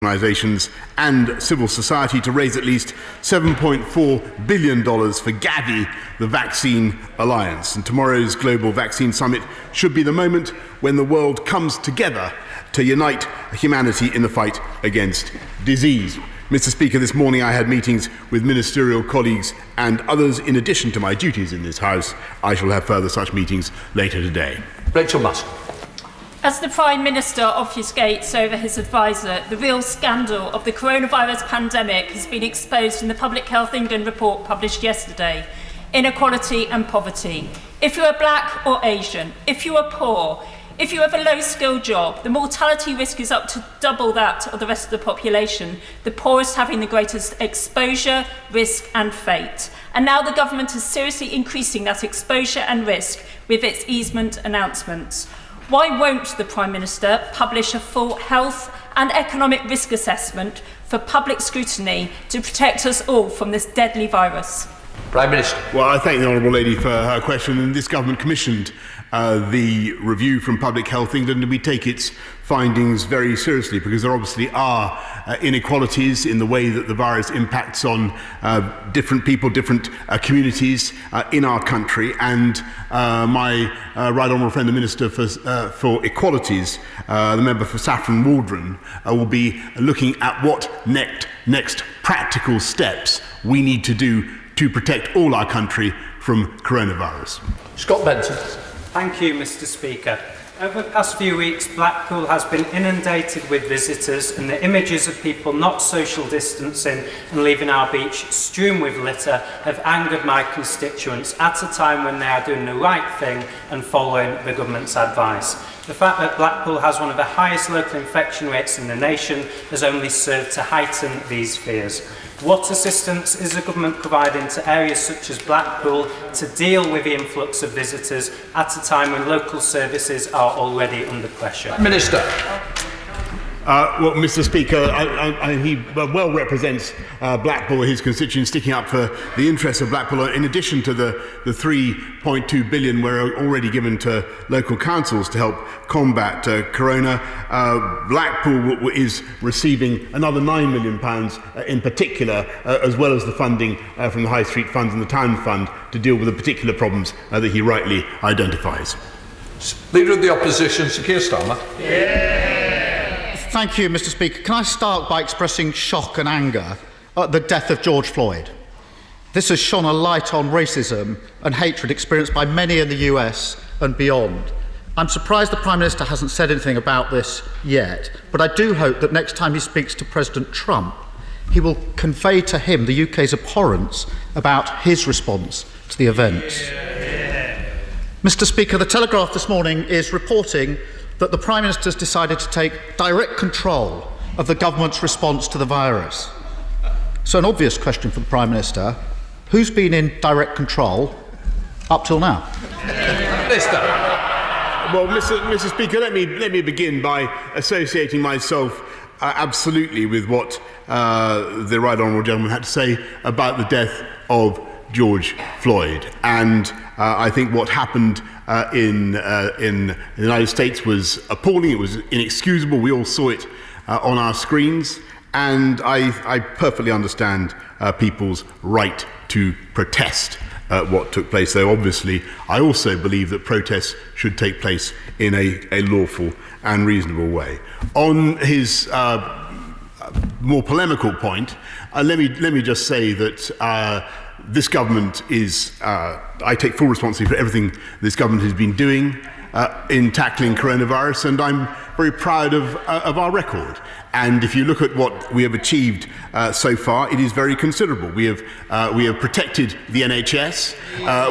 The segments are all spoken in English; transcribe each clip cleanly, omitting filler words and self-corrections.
organisations and civil society to raise at least $7.4 billion for Gavi, the Vaccine Alliance. And tomorrow's Global Vaccine Summit should be the moment when the world comes together to unite humanity in the fight against disease. Mr. Speaker, this morning I had meetings with ministerial colleagues and others. In addition to my duties in this House, I shall have further such meetings later today. Rachel Musk. As the Prime Minister obfuscates over his adviser, the real scandal of the coronavirus pandemic has been exposed in the Public Health England report published yesterday. Inequality and poverty. If you are black or Asian, if you are poor, if you have a low-skilled job, the mortality risk is up to double that of the rest of the population, the poorest having the greatest exposure, risk and fate. And now the government is seriously increasing that exposure and risk with its easement announcements. Why won't the Prime Minister publish a full health and economic risk assessment for public scrutiny to protect us all from this deadly virus? Prime Minister. Well, I thank the Honourable Lady for her question. And this government commissioned the review from Public Health England, and we take its findings very seriously, because there obviously are inequalities in the way that the virus impacts on different people, different communities in our country. And my right honourable friend, the Minister for Equalities, the member for Saffron Waldron, will be looking at what next practical steps we need to do to protect all our country from coronavirus. Scott Benson. Thank you, Mr. Speaker. Over the past few weeks, Blackpool has been inundated with visitors, and the images of people not social distancing and leaving our beach strewn with litter have angered my constituents at a time when they are doing the right thing and following the government's advice. The fact that Blackpool has one of the highest local infection rates in the nation has only served to heighten these fears. What assistance is the government providing to areas such as Blackpool to deal with the influx of visitors at a time when local services are already under pressure? Minister. Well, Mr. Speaker, he well represents Blackpool, his constituents, sticking up for the interests of Blackpool. In addition to the $3.2 billion we're already given to local councils to help combat corona, Blackpool is receiving another £9 million in particular, as well as the funding from the High Street Funds and the Town Fund to deal with the particular problems that he rightly identifies. Leader of the Opposition, Sir Keir Starmer. Yeah. Thank you, Mr. Speaker. Can I start by expressing shock and anger at the death of George Floyd? This has shone a light on racism and hatred experienced by many in the US and beyond. I'm surprised the Prime Minister hasn't said anything about this yet, but I do hope that next time he speaks to President Trump, he will convey to him the UK's abhorrence about his response to the events. Mr. Speaker, the Telegraph this morning is reporting that the Prime Minister has decided to take direct control of the government's response to the virus. So an obvious question for the Prime Minister: who's been in direct control up till now? Minister. Well, Mr. Speaker, let me begin by associating myself absolutely with what the right honourable gentleman had to say about the death of George Floyd. And I think what happened in the United States was appalling. It was inexcusable. We all saw it on our screens. And I perfectly understand people's right to protest what took place. Though obviously I also believe that protests should take place in a lawful and reasonable way. On his more polemical point, let me just say that this government is, I take full responsibility for everything this government has been doing in tackling coronavirus, and I'm very proud of our record. And if you look at what we have achieved so far, it is very considerable. We have protected the NHS.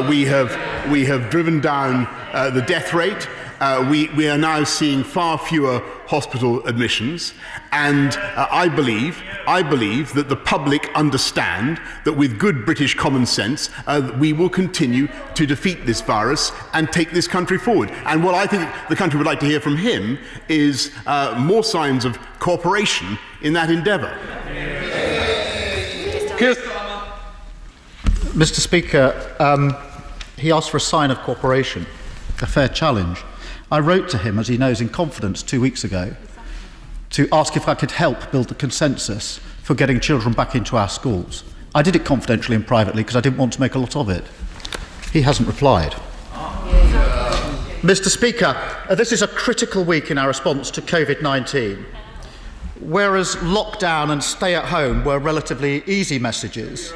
We have driven down the death rate. We are now seeing far fewer hospital admissions, and I believe that the public understand that with good British common sense, we will continue to defeat this virus and take this country forward. And what I think the country would like to hear from him is more signs of cooperation in that endeavour. Mr. Speaker, he asked for a sign of cooperation, a fair challenge. I wrote to him, as he knows, in confidence 2 weeks ago, to ask if I could help build the consensus for getting children back into our schools. I did it confidentially and privately because I didn't want to make a lot of it. He hasn't replied. Mr. Speaker, this is a critical week in our response to COVID-19. Whereas lockdown and stay at home were relatively easy messages,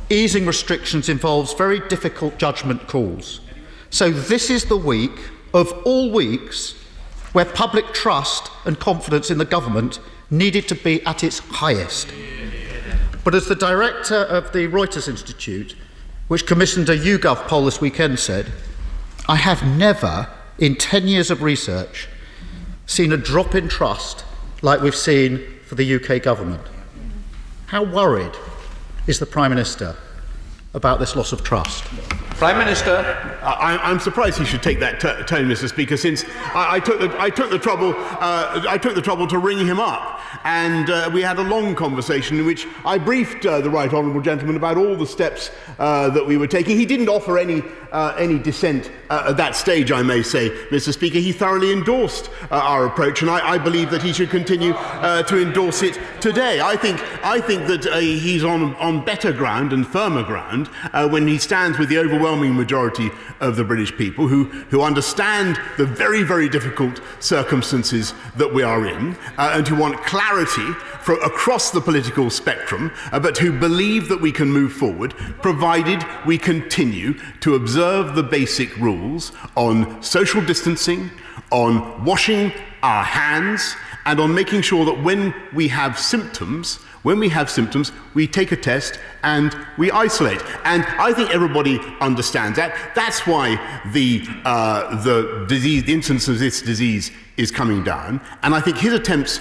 easing restrictions involves very difficult judgment calls. So this is the week of all weeks where public trust and confidence in the government needed to be at its highest. But as the director of the Reuters Institute, which commissioned a YouGov poll this weekend, said, I have never, in 10 years of research, seen a drop in trust like we've seen for the UK government. How worried is the Prime Minister about this loss of trust? Prime Minister. I'm surprised he should take that tone, Mr. Speaker, since I took the trouble to ring him up, and we had a long conversation in which I briefed the right honourable gentleman about all the steps that we were taking. He didn't offer any dissent at that stage, I may say, Mr. Speaker. He thoroughly endorsed our approach, and I believe that he should continue to endorse it today. I think that he's on better ground and firmer ground when he stands with the overwhelming majority of the British people who understand the very, very difficult circumstances that we are in and who want clarity across the political spectrum, but who believe that we can move forward provided we continue to observe the basic rules on social distancing, on washing our hands, and on making sure that when we have symptoms, we take a test and we isolate. And I think everybody understands that. That's why the incidence of this disease is coming down. And I think his attempts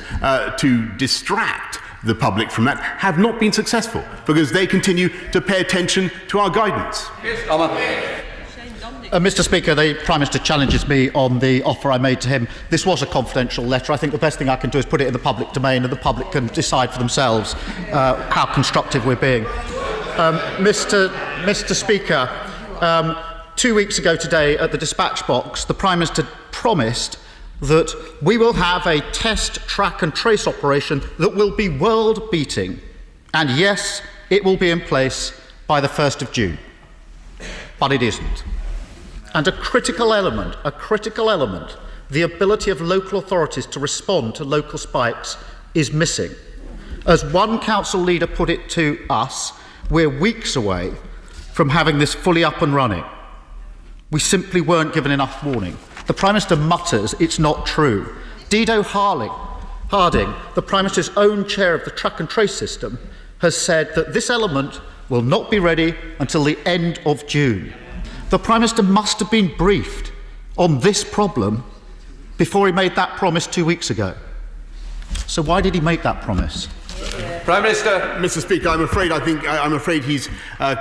to distract the public from that have not been successful because they continue to pay attention to our guidance. Mr. Speaker, the Prime Minister challenges me on the offer I made to him. This was a confidential letter. I think the best thing I can do is put it in the public domain and the public can decide for themselves how constructive we're being. Mr. Speaker, 2 weeks ago today at the dispatch box, the Prime Minister promised that we will have a test, track and trace operation that will be world-beating. And yes, it will be in place by the 1st of June. But it isn't. And a critical element, the ability of local authorities to respond to local spikes is missing. As one council leader put it to us, we're weeks away from having this fully up and running. We simply weren't given enough warning. The Prime Minister mutters it's not true. Dido Harding, the Prime Minister's own chair of the track and trace system, has said that this element will not be ready until the end of June. The Prime Minister must have been briefed on this problem before he made that promise 2 weeks ago. So why did he make that promise? Prime Minister. Mr. Speaker, I'm afraid he's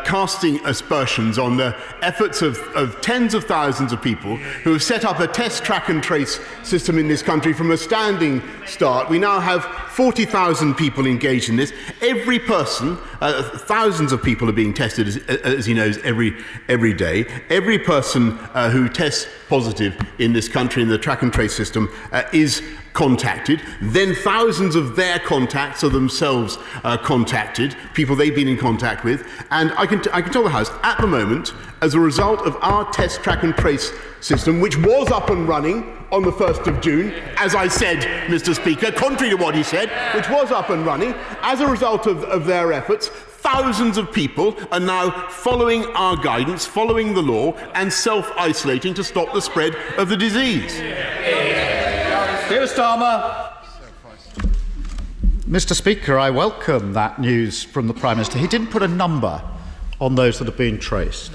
casting aspersions on the efforts of tens of thousands of people who have set up a test, track and trace system in this country from a standing start. We now have 40,000 people engaged in this. Every person, thousands of people are being tested, as he knows, every day. Every person who tests positive in this country in the track and trace system is contacted. Then thousands of their contacts are themselves contacted, people they've been in contact with. And I can tell the House, at the moment, as a result of our test, track and trace system, which was up and running on the 1st of June, as I said, Mr. Speaker, contrary to what he said, which was up and running, as a result of their efforts, thousands of people are now following our guidance, following the law, and self-isolating to stop the spread of the disease. Keir Starmer. Mr. Speaker, I welcome that news from the Prime Minister. He didn't put a number on those that have been traced.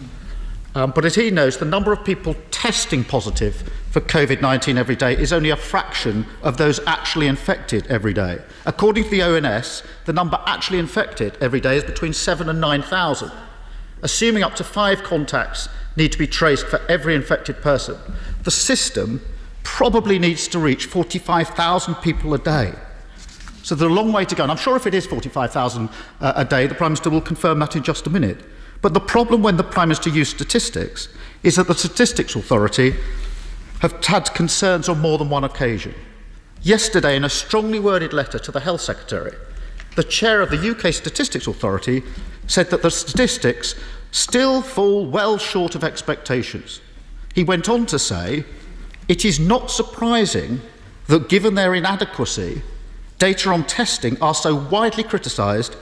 But as he knows, the number of people testing positive for COVID-19 every day is only a fraction of those actually infected every day. According to the ONS, the number actually infected every day is between 7,000 and 9,000. Assuming up to 5 contacts need to be traced for every infected person, the system probably needs to reach 45,000 people a day. So there's a long way to go. And I'm sure if it is 45,000 a day, the Prime Minister will confirm that in just a minute. But the problem when the Prime Minister used statistics is that the Statistics Authority have had concerns on more than one occasion. Yesterday, in a strongly worded letter to the Health Secretary, the chair of the UK Statistics Authority said that the statistics still fall well short of expectations. He went on to say, "It is not surprising that given their inadequacy, data on testing are so widely criticised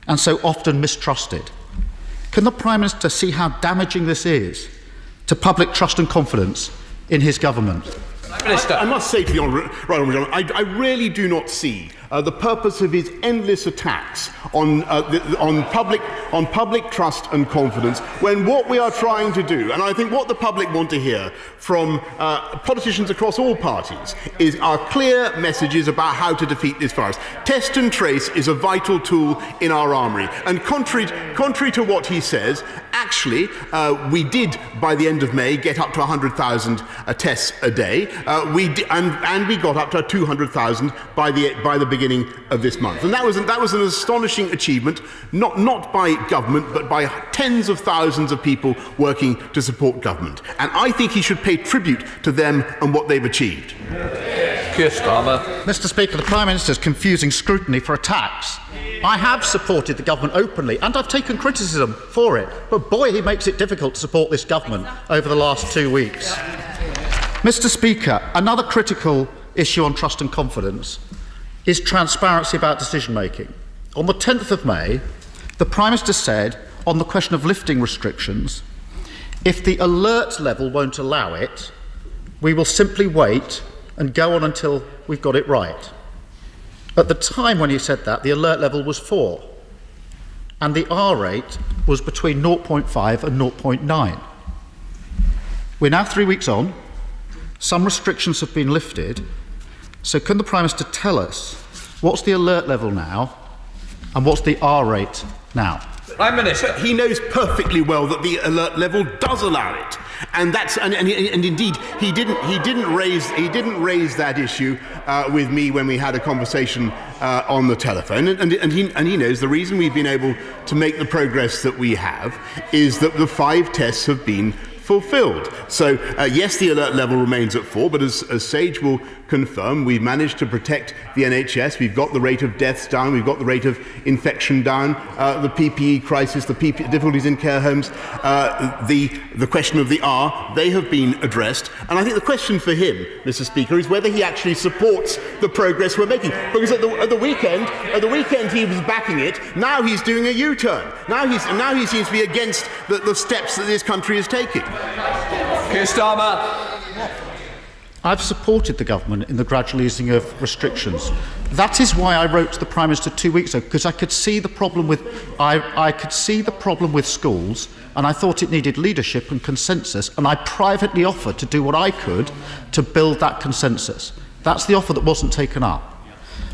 and so often mistrusted." Can the Prime Minister see how damaging this is to public trust and confidence in his government? I must say to the Honourable Gentleman, I really do not see the purpose of his endless attacks on public trust and confidence, when what we are trying to do, and I think what the public want to hear from politicians across all parties, are clear messages about how to defeat this virus. Test and trace is a vital tool in our armoury, and contrary to what he says, actually we did by the end of May get up to 100,000 tests a day. And we got up to 200,000 by the beginning of this month, and that was an astonishing achievement, not by government but by tens of thousands of people working to support government. And I think he should pay tribute to them and what they've achieved. Starmer. Mr. Speaker, the Prime Minister is confusing scrutiny for attacks. I have supported the government openly, and I've taken criticism for it, but boy, he makes it difficult to support this government over the last 2 weeks. Mr. Speaker, another critical issue on trust and confidence is transparency about decision-making. On the 10th of May, the Prime Minister said, on the question of lifting restrictions, if the alert level won't allow it, we will simply wait and go on until we've got it right. At the time when he said that, the alert level was 4, and the R rate was between 0.5 and 0.9. We're now 3 weeks on. Some restrictions have been lifted. So can the Prime Minister tell us what's the alert level now and what's the R rate now? Prime Minister. He knows perfectly well that the alert level does allow it, and indeed he didn't raise that issue with me when we had a conversation on the telephone, and he knows the reason we've been able to make the progress that we have is that the 5 tests have been fulfilled. So yes, the alert level remains at 4, but as Sage will confirm, we've managed to protect the NHS. We've got the rate of deaths down. We've got the rate of infection down. The PPE crisis, the difficulties in care homes, the question of the R, they have been addressed. And I think the question for him, Mr. Speaker, is whether he actually supports the progress we're making. Because at the weekend he was backing it. Now he's doing a U-turn. Now he seems to be against the steps that this country is taking. Starmer. I've supported the government in the gradual easing of restrictions. That is why I wrote to the Prime Minister 2 weeks ago, because I could see the problem with schools, and I thought it needed leadership and consensus, and I privately offered to do what I could to build that consensus. That's the offer that wasn't taken up.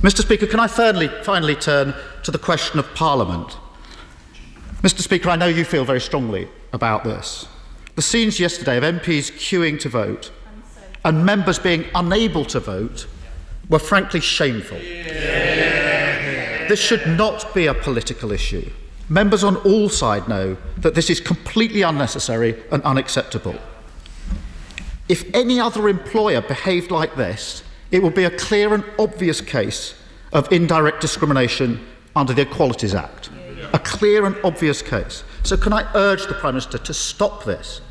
Mr. Speaker, can I finally turn to the question of Parliament? Mr. Speaker, I know you feel very strongly about this. The scenes yesterday of MPs queuing to vote and members being unable to vote were frankly shameful. This should not be a political issue. Members on all sides know that this is completely unnecessary and unacceptable. If any other employer behaved like this, it would be a clear and obvious case of indirect discrimination under the Equalities Act. A clear and obvious case. So can I urge the Prime Minister to stop this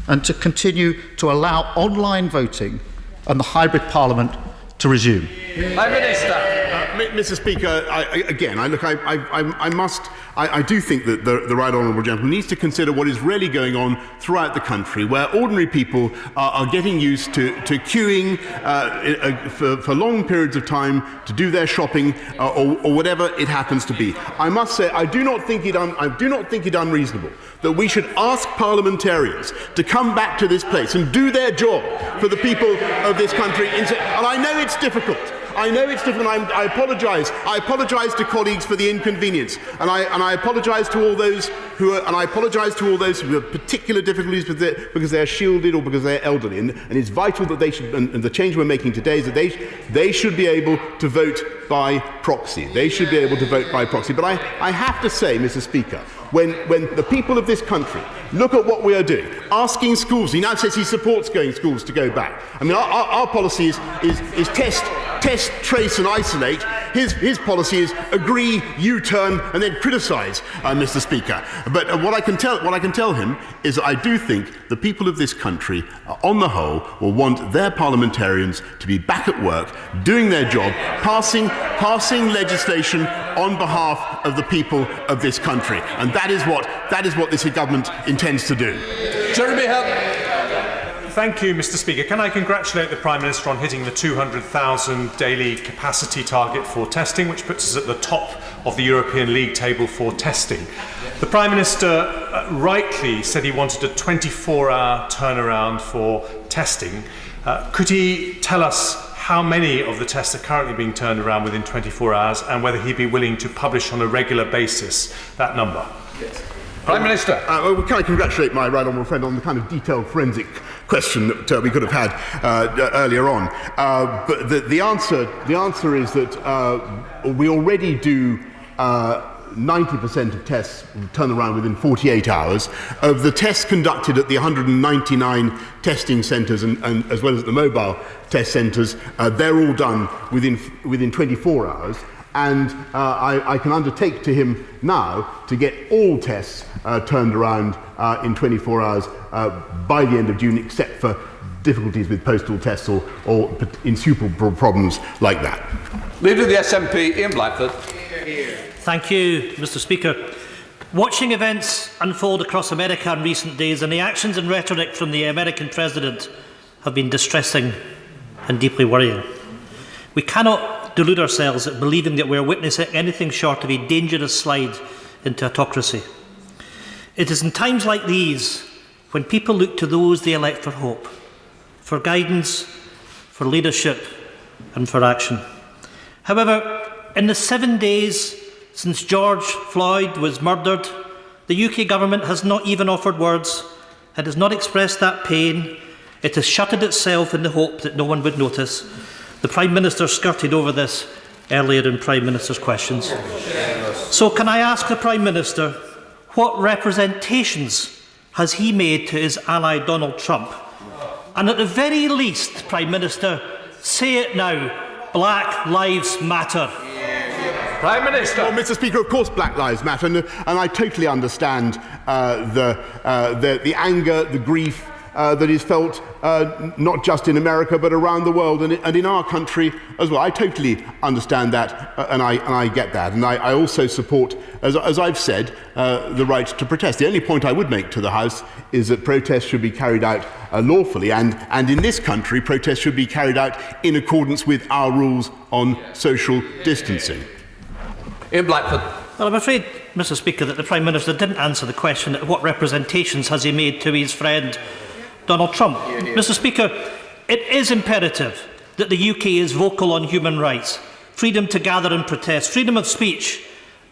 and to continue to allow online voting and the hybrid Parliament to resume? Prime Minister. Mr. Speaker, I do think that the Right Honourable Gentleman needs to consider what is really going on throughout the country, where ordinary people are getting used to queuing for long periods of time to do their shopping or whatever it happens to be. I must say, I do not think it unreasonable that we should ask parliamentarians to come back to this place and do their job for the people of this country. And I know it's difficult. I apologise. I apologise to colleagues for the inconvenience, and I apologise to all those who have particular difficulties because they are shielded or because they are elderly. And it's vital that they should. And the change we're making today is that they should be able to vote by proxy. They should be able to vote by proxy. But I have to say, Mr. Speaker, when the people of this country look at what we are doing, asking schools, he now says he supports schools to go back. I mean, our policy is test, test, trace and isolate. His policy is agree, U-turn and then criticise, Mr. Speaker. But what I can tell him is that I do think the people of this country, on the whole, will want their parliamentarians to be back at work, doing their job, passing legislation on behalf of the people of this country. And that is what this government intends to do. Jeremy Hunt. Thank you, Mr. Speaker. Can I congratulate the Prime Minister on hitting the 200,000 daily capacity target for testing, which puts us at the top of the European League table for testing. The Prime Minister rightly said he wanted a 24-hour turnaround for testing. Could he tell us how many of the tests are currently being turned around within 24 hours and whether he'd be willing to publish on a regular basis that number? Yes. Prime Minister. Can I congratulate my right honourable friend on the kind of detailed forensic question that we could have had earlier on. But the answer is that we already do 90% of tests turn around within 48 hours. Of the tests conducted at the 199 testing centres and as well as the mobile test centres, they're all done within 24 hours. And I can undertake to him now to get all tests turned around in 24 hours by the end of June, except for difficulties with postal tests or insuperable problems like that. Leader of the SNP, Ian Blackford. Thank you, Mr. Speaker. Watching events unfold across America in recent days and the actions and rhetoric from the American president have been distressing and deeply worrying. We cannot delude ourselves at believing that we are witnessing anything short of a dangerous slide into autocracy. It is in times like these when people look to those they elect for hope, for guidance, for leadership and for action. However, in the 7 days since George Floyd was murdered, the UK government has not even offered words. It has not expressed that pain. It has shuttered itself in the hope that no one would notice. The Prime Minister skirted over this earlier in Prime Minister's questions. So can I ask the Prime Minister, what representations has he made to his ally Donald Trump? And at the very least, Prime Minister, say it now, Black Lives Matter. Prime Minister. Well, Mr. Speaker, of course Black Lives Matter, and I totally understand the anger, the grief that is felt not just in America but around the world and in our country as well. I totally understand that and I get that. And I also support, as I've said, the right to protest. The only point I would make to the House is that protests should be carried out lawfully and in this country protests should be carried out in accordance with our rules on social distancing. Ian Blackford. Well, I'm afraid, Mr. Speaker, that the Prime Minister didn't answer the question, what representations has he made to his friend Donald Trump. Mr. Speaker, it is imperative that the UK is vocal on human rights, freedom to gather and protest, freedom of speech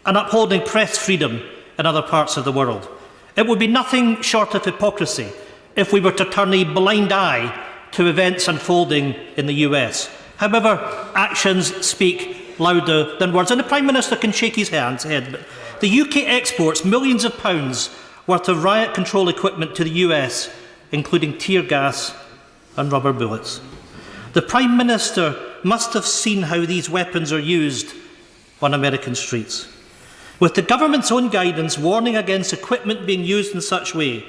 and upholding press freedom in other parts of the world. It would be nothing short of hypocrisy if we were to turn a blind eye to events unfolding in the US. However, actions speak louder than words, and the Prime Minister can shake his head. The UK exports millions of pounds worth of riot control equipment to the US, including tear gas and rubber bullets. The Prime Minister must have seen how these weapons are used on American streets. With the government's own guidance warning against equipment being used in such way,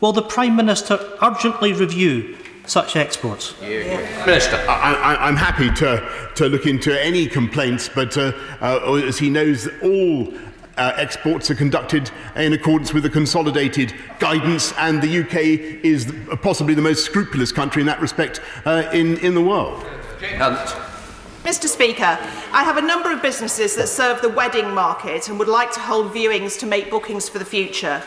will the Prime Minister urgently review such exports? Minister. I'm happy to look into any complaints, but as he knows, all exports are conducted in accordance with the consolidated guidance, and the UK is possibly the most scrupulous country in that respect in the world. Mr. Speaker, I have a number of businesses that serve the wedding market and would like to hold viewings to make bookings for the future.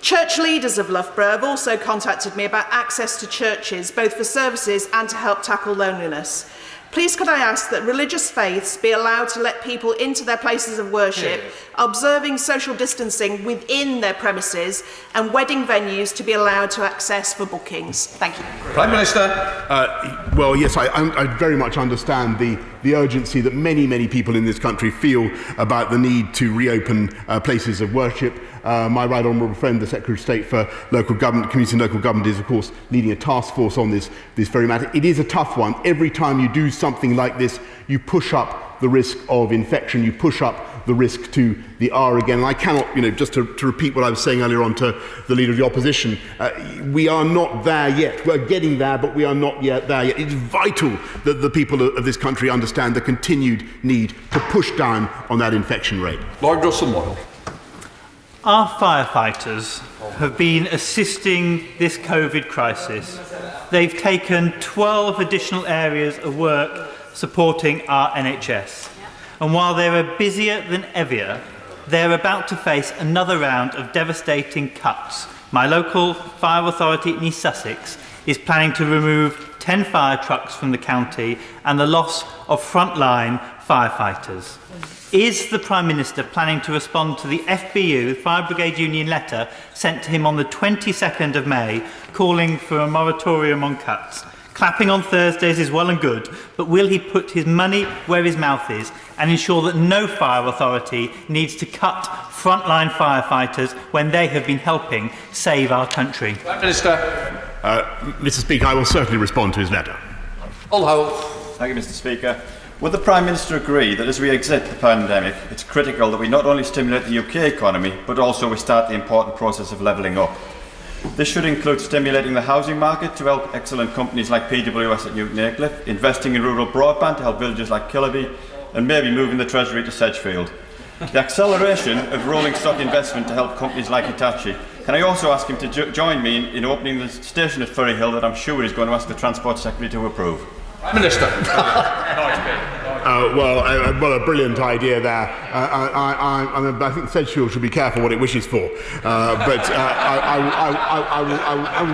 Church leaders of Loughborough have also contacted me about access to churches, both for services and to help tackle loneliness. Please could I ask that religious faiths be allowed to let people into their places of worship, observing social distancing within their premises, and wedding venues to be allowed to access for bookings? Thank you. Prime Minister. Well, yes, I very much understand the the urgency that many people in this country feel about the need to reopen places of worship. My right honourable friend, the Secretary of State for Local Government, Community and Local Government, is of course leading a task force on this very matter. It is a tough one. Every time you do something like this, you push up the risk of infection, you push up the risk to the R again. And I cannot, just to repeat what I was saying earlier on to the Leader of the Opposition, we are not there yet. We're getting there, but we are not yet there yet. It's vital that the people of this country understand the continued need to push down on that infection rate. Lord Russell-Moyle. Our firefighters have been assisting this COVID crisis. They've taken 12 additional areas of work supporting our NHS. And while they are busier than ever, they're about to face another round of devastating cuts. My local fire authority in East Sussex is planning to remove 10 fire trucks from the county and the loss of frontline firefighters. Is the Prime Minister planning to respond to the FBU, the Fire Brigade Union letter, sent to him on the 22nd of May, calling for a moratorium on cuts? Clapping on Thursdays is well and good, but will he put his money where his mouth is and ensure that no fire authority needs to cut frontline firefighters when they have been helping save our country? Prime Minister. Mr. Speaker, I will certainly respond to his letter. Thank you, Mr. Speaker. Would the Prime Minister agree that as we exit the pandemic, it's critical that we not only stimulate the UK economy, but also we start the important process of levelling up? This should include stimulating the housing market to help excellent companies like PWS at Newton Aycliffe, investing in rural broadband to help villages like Killerby, and maybe moving the Treasury to Sedgefield. The acceleration of rolling stock investment to help companies like Hitachi. Can I also ask him to join me in opening the station at Ferryhill that I'm sure he's going to ask the Transport Secretary to approve? Prime Minister. Well, a brilliant idea there. I think Sedgefield should be careful what it wishes for. But I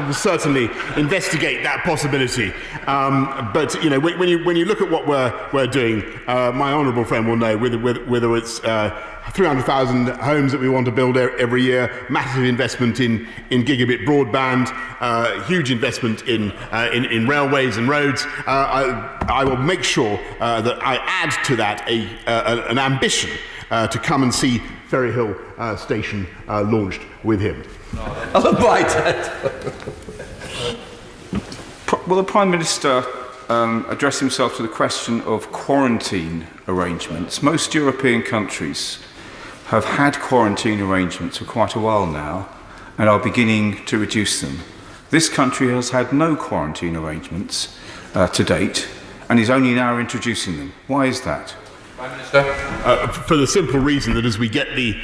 will certainly investigate that possibility. But when you look at what we're doing, my honourable friend will know whether it's 300,000 homes that we want to build every year, massive investment in gigabit broadband, huge investment in railways and roads. I will make sure that I add to that an ambition to come and see Ferryhill Station launched with him. Alan Whitehead. Will the Prime Minister address himself to the question of quarantine arrangements? Most European countries have had quarantine arrangements for quite a while now and are beginning to reduce them. This country has had no quarantine arrangements to date and is only now introducing them. Why is that? Prime Minister. For the simple reason that as we get the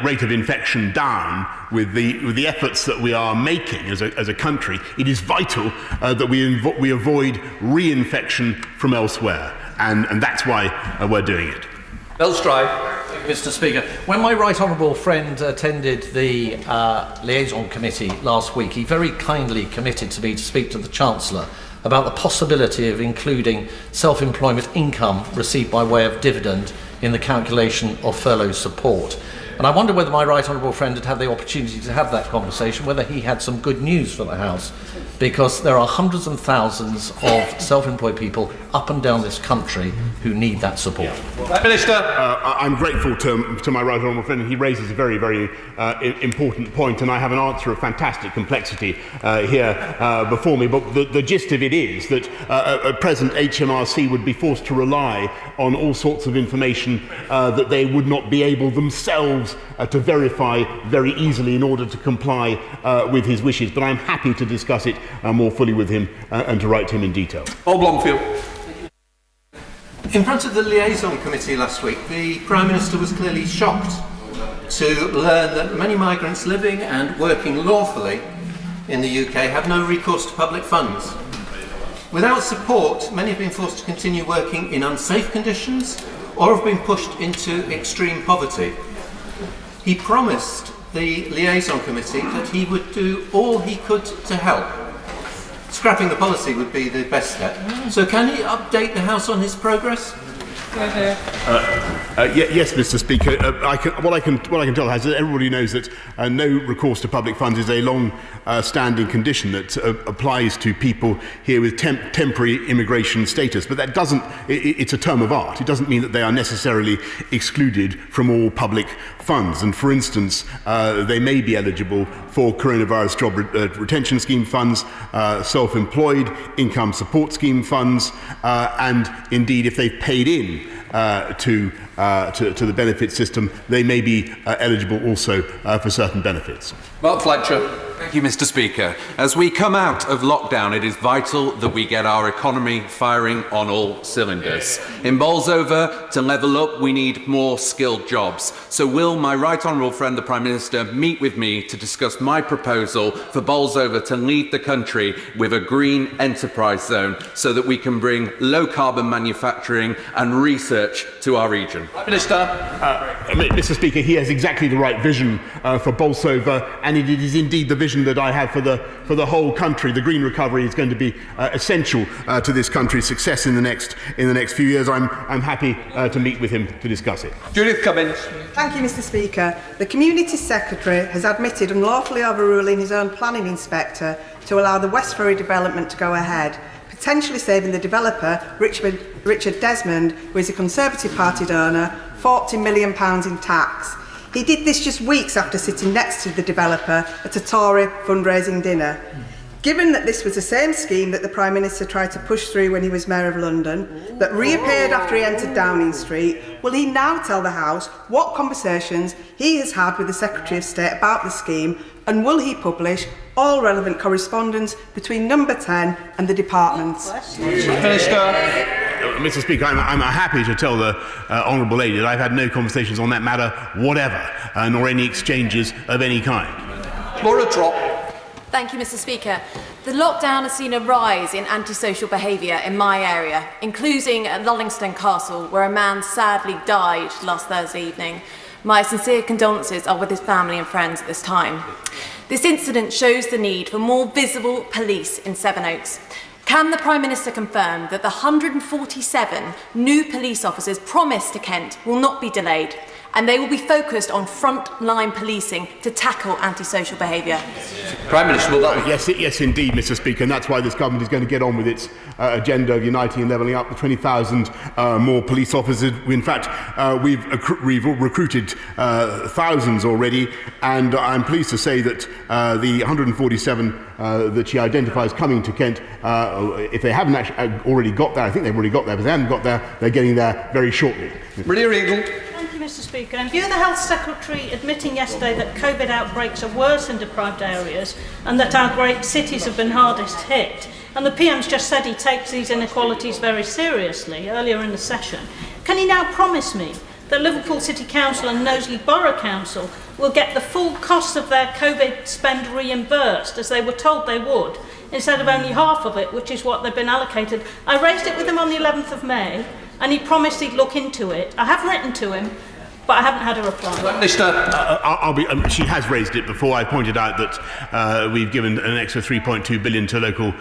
rate of infection down with the efforts that we are making as a country, it is vital that we avoid reinfection from elsewhere, and that's why we're doing it. Bill Stride. Mr. Speaker, when my right honourable friend attended the liaison committee last week, he very kindly committed to me to speak to the Chancellor about the possibility of including self-employment income received by way of dividend in the calculation of furlough support. And I wonder whether my right honourable friend had had the opportunity to have that conversation, whether he had some good news for the House, because there are hundreds and thousands of self-employed people up and down this country who need that support. Prime Minister. I'm grateful to my right honourable friend. He raises a very, very important point, and I have an answer of fantastic complexity here before me. But the gist of it is that at present HMRC would be forced to rely on all sorts of information that they would not be able themselves to verify very easily in order to comply with his wishes. But I'm happy to discuss it more fully with him and to write to him in detail. Paul Blomfield. In front of the liaison committee last week, the Prime Minister was clearly shocked to learn that many migrants living and working lawfully in the UK have no recourse to public funds. Without support, many have been forced to continue working in unsafe conditions or have been pushed into extreme poverty. He promised the liaison committee that he would do all he could to help. Scrapping the policy would be the best step. So can he update the House on his progress? Yes, Mr. Speaker. What I can tell is that everybody knows that no recourse to public funds is a long-standing condition that applies to people here with temporary immigration status. But that doesn't. It's a term of art. It doesn't mean that they are necessarily excluded from all public funds. And for instance, they may be eligible for coronavirus job retention scheme funds, self-employed income support scheme funds, and indeed, if they've paid in to the benefit system, they may be eligible also for certain benefits. Mark Fletcher. Thank you, Mr. Speaker. As we come out of lockdown, it is vital that we get our economy firing on all cylinders. In Bolsover, to level up, we need more skilled jobs. So will my right honourable friend, the Prime Minister, meet with me to discuss my proposal for Bolsover to lead the country with a green enterprise zone so that we can bring low-carbon manufacturing and research to our region? Prime Minister. Mr. Speaker, he has exactly the right vision for Bolsover, and it is indeed the vision that I have for the whole country. The green recovery is going to be essential to this country's success in the next few years. I'm happy to meet with him to discuss it. Judith Cummins. Thank you, Mr. Speaker. The Community Secretary has admitted unlawfully overruling his own planning inspector to allow the West Ferry development to go ahead, potentially saving the developer, Richard Desmond, who is a Conservative Party donor, £40 million in tax. He did this just weeks after sitting next to the developer at a Tory fundraising dinner. Given that this was the same scheme that the Prime Minister tried to push through when he was Mayor of London, that reappeared after he entered Downing Street, will he now tell the House what conversations he has had with the Secretary of State about the scheme, and will he publish all relevant correspondence between Number 10 and the departments? Minister. Mr. Speaker, I'm happy to tell the Honourable Lady that I've had no conversations on that matter whatever, nor any exchanges of any kind. Laura Trott. Thank you, Mr. Speaker. The lockdown has seen a rise in antisocial behaviour in my area, including at Lullingstone Castle, where a man sadly died last Thursday evening. My sincere condolences are with his family and friends at this time. This incident shows the need for more visible police in Sevenoaks. Can the Prime Minister confirm that the 147 new police officers promised to Kent will not be delayed, and they will be focused on front-line policing to tackle antisocial behaviour? Prime Minister, will that... Yes, indeed, Mr. Speaker, and that's why this government is going to get on with its agenda of uniting and levelling up, the 20,000 more police officers. In fact, we've recruited thousands already, and I'm pleased to say that the 147 that she identifies coming to Kent, if they haven't actually already got there, I think they've already got there, but if they haven't got there, they're getting there very shortly. Maria Eagle. Thank you, Mr. Speaker. In view of the Health Secretary admitting yesterday that COVID outbreaks are worse in deprived areas and that our great cities have been hardest hit, and the PM's just said he takes these inequalities very seriously earlier in the session, can he now promise me that Liverpool City Council and Knowsley Borough Council will get the full cost of their COVID spend reimbursed, as they were told they would, instead of only half of it, which is what they've been allocated? I raised it with him on the 11th of May, and he promised he'd look into it. I have written to him, but I haven't had a reply. Minister. She has raised it before. I pointed out that we've given an extra 3.2 billion to local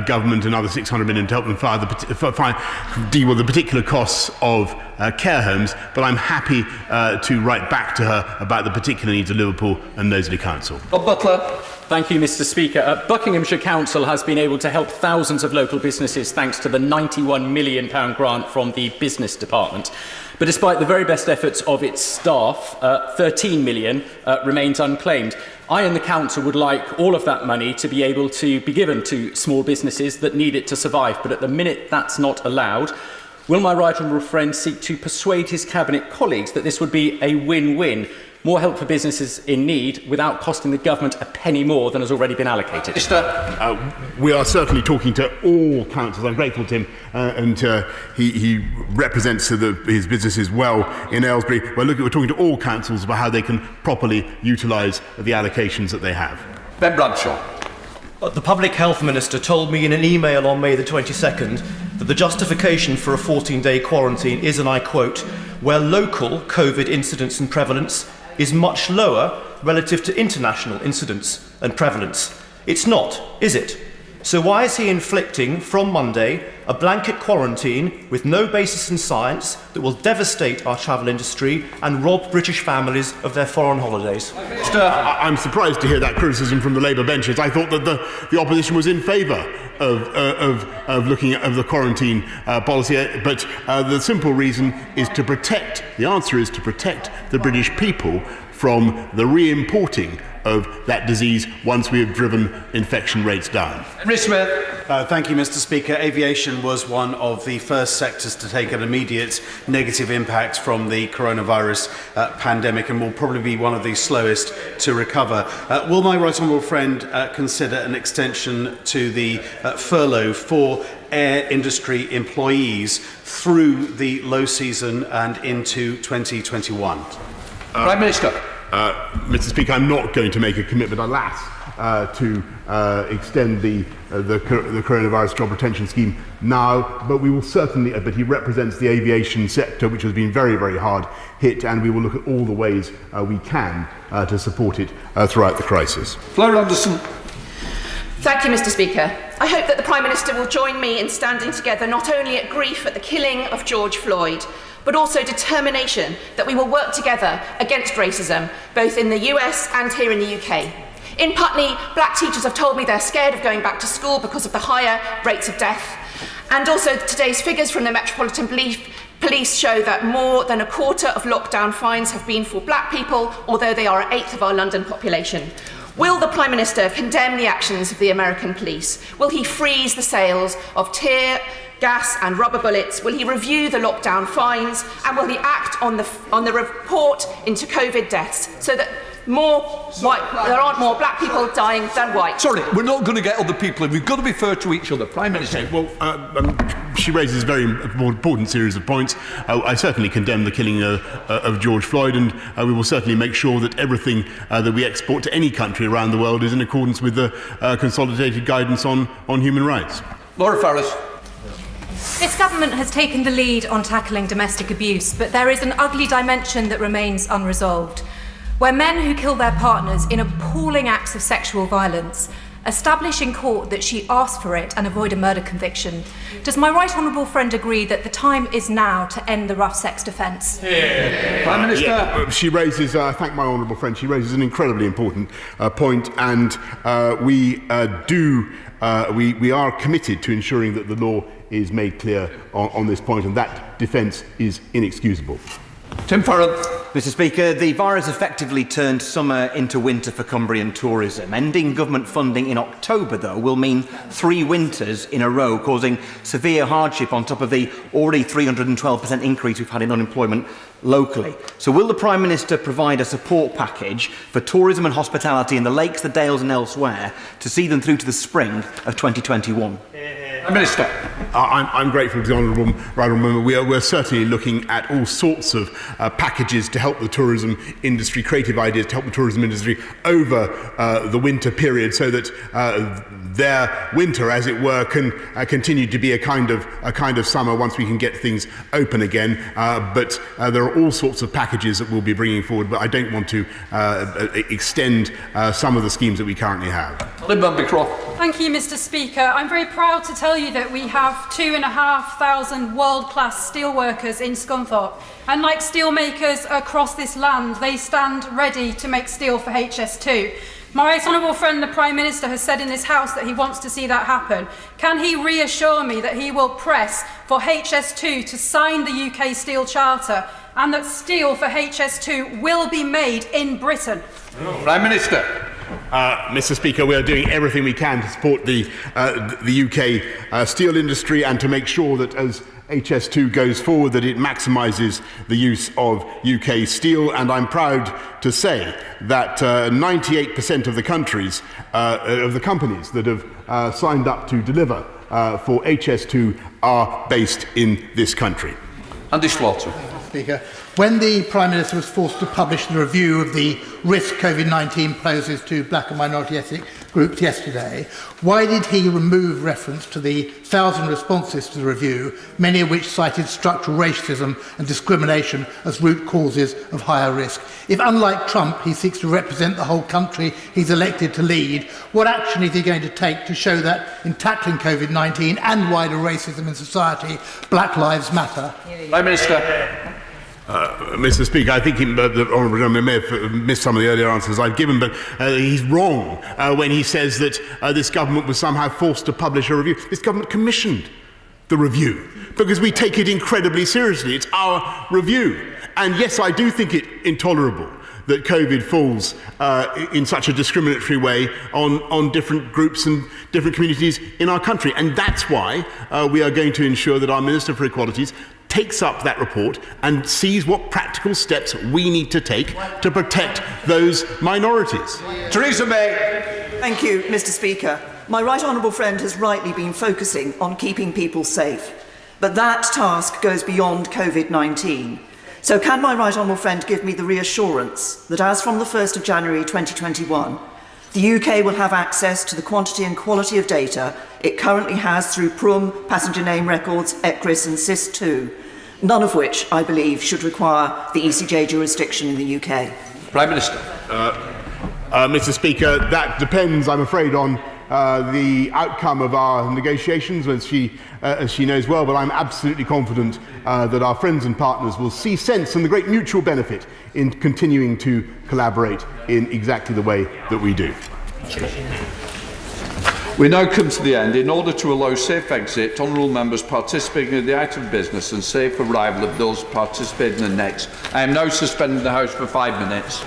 government, another 600 million to help them deal with the particular costs of care homes, but I'm happy to write back to her about the particular needs of Liverpool and Knowsley Council. Bob Butler. Thank you, Mr. Speaker. Buckinghamshire Council has been able to help thousands of local businesses thanks to the £91 million grant from the Business Department. But despite the very best efforts of its staff, 13 million remains unclaimed. I and the Council would like all of that money to be able to be given to small businesses that need it to survive, but at the minute that's not allowed. Will my right honourable friend seek to persuade his Cabinet colleagues that this would be a win-win? More help for businesses in need without costing the government a penny more than has already been allocated. We are certainly talking to all councils. I'm grateful to him, and he represents his businesses well in Aylesbury. We're talking to all councils about how they can properly utilise the allocations that they have. Ben Bradshaw. The Public Health Minister told me in an email on May the 22nd that the justification for a 14-day quarantine is, and I quote, where local COVID incidence and prevalence is much lower relative to international incidence and prevalence. It's not, is it? So why is he inflicting, from Monday, a blanket quarantine with no basis in science that will devastate our travel industry and rob British families of their foreign holidays? I'm surprised to hear that criticism from the Labour benches. I thought that the opposition was in favour of looking at the quarantine policy, but the simple reason is to protect, the answer is to protect the British people from the re-importing of that disease once we have driven infection rates down. Rich Smith. Thank you, Mr. Speaker. Aviation was one of the first sectors to take an immediate negative impact from the coronavirus pandemic and will probably be one of the slowest to recover. Will my right honourable friend consider an extension to the furlough for air industry employees through the low season and into 2021? Prime Minister. Mr. Speaker, I'm not going to make a commitment, alas, to extend the coronavirus job retention scheme now, but we will certainly, but he represents the aviation sector, which has been very, very hard hit, and we will look at all the ways we can to support it throughout the crisis. Flora Anderson. Thank you, Mr. Speaker. I hope that the Prime Minister will join me in standing together not only at grief at the killing of George Floyd, but also determination that we will work together against racism, both in the US and here in the UK. In Putney, black teachers have told me they're scared of going back to school because of the higher rates of death. And also today's figures from the Metropolitan Police show that more than a quarter of lockdown fines have been for black people, although they are an eighth of our London population. Will the Prime Minister condemn the actions of the American police? Will he freeze the sales of tear gas and rubber bullets? Will he review the lockdown fines? And will he act on the report into COVID deaths so that there aren't more black people dying than white? Sorry, we're not going to get other people in. We've got to be fair to each other. Prime Minister. Okay, well, she raises a very important series of points. I certainly condemn the killing of George Floyd, and we will certainly make sure that everything that we export to any country around the world is in accordance with the consolidated guidance on human rights. Laura Farris. This government has taken the lead on tackling domestic abuse, but there is an ugly dimension that remains unresolved, where men who kill their partners in appalling acts of sexual violence establish in court that she asked for it and avoid a murder conviction. Does my right honourable friend agree that the time is now to end the rough sex defence? Prime Minister. She raises, I thank my honourable friend, she raises an incredibly important point, and we are committed to ensuring that the law is made clear on this point, and that defence is inexcusable. Tim Farron. Mr. Speaker, the virus effectively turned summer into winter for Cumbrian tourism. Ending government funding in October, though, will mean 3 winters in a row, causing severe hardship on top of the already 312% increase we've had in unemployment locally. So will the Prime Minister provide a support package for tourism and hospitality in the lakes, the dales and elsewhere to see them through to the spring of 2021? Prime Minister. I'm grateful to the honourable member. We're certainly looking at all sorts of packages to help the tourism industry, creative ideas to help the tourism industry over the winter period, so that their winter, as it were, can continue to be a kind of summer once we can get things open again. But there are all sorts of packages that we'll be bringing forward, but I don't want to extend some of the schemes that we currently have. Thank you, Mr. Speaker. I'm very proud to tell you that we have 2,500 world-class steelworkers in Scunthorpe. And like steelmakers across this land, they stand ready to make steel for HS2. My right honourable friend, the Prime Minister, has said in this House that he wants to see that happen. Can he reassure me that he will press for HS2 to sign the UK Steel Charter and that steel for HS2 will be made in Britain? Prime Minister. Mr. Speaker, we are doing everything we can to support the UK steel industry and to make sure that as HS2 goes forward that it maximises the use of UK steel, and I'm proud to say that 98% of the companies that have signed up to deliver for HS2 are based in this country. Andy Slaughter. Speaker, when the Prime Minister was forced to publish the review of the risk COVID-19 poses to black and minority ethnic groups yesterday, why did he remove reference to the 1,000 responses to the review, many of which cited structural racism and discrimination as root causes of higher risk? If, unlike Trump, he seeks to represent the whole country he's elected to lead, what action is he going to take to show that in tackling COVID-19 and wider racism in society, Black Lives Matter? Prime Minister. Mr. Speaker, I think the Honourable Gentleman may have missed some of the earlier answers I've given, but he's wrong when he says that this government was somehow forced to publish a review. This government commissioned the review because we take it incredibly seriously. It's our review. And yes, I do think it intolerable that COVID falls in such a discriminatory way on different groups and different communities in our country. And that's why we are going to ensure that our Minister for Equalities takes up that report and sees what practical steps we need to take to protect those minorities. Theresa May. Thank you, Mr. Speaker. My right honourable friend has rightly been focusing on keeping people safe. But that task goes beyond COVID-19. So can my right honourable friend give me the reassurance that as from the 1st of January 2021, the UK will have access to the quantity and quality of data it currently has through PRUM, passenger name records, ECRIS and SIS2, none of which, I believe, should require the ECJ jurisdiction in the UK? Prime Minister. Mr. Speaker, that depends, I'm afraid, on the outcome of our negotiations, as she knows well, but I'm absolutely confident that our friends and partners will see sense and the great mutual benefit in continuing to collaborate in exactly the way that we do. We now come to the end. In order to allow safe exit, honourable members participating in the item of business and safe arrival of those participating in the next, I am now suspending the House for 5 minutes.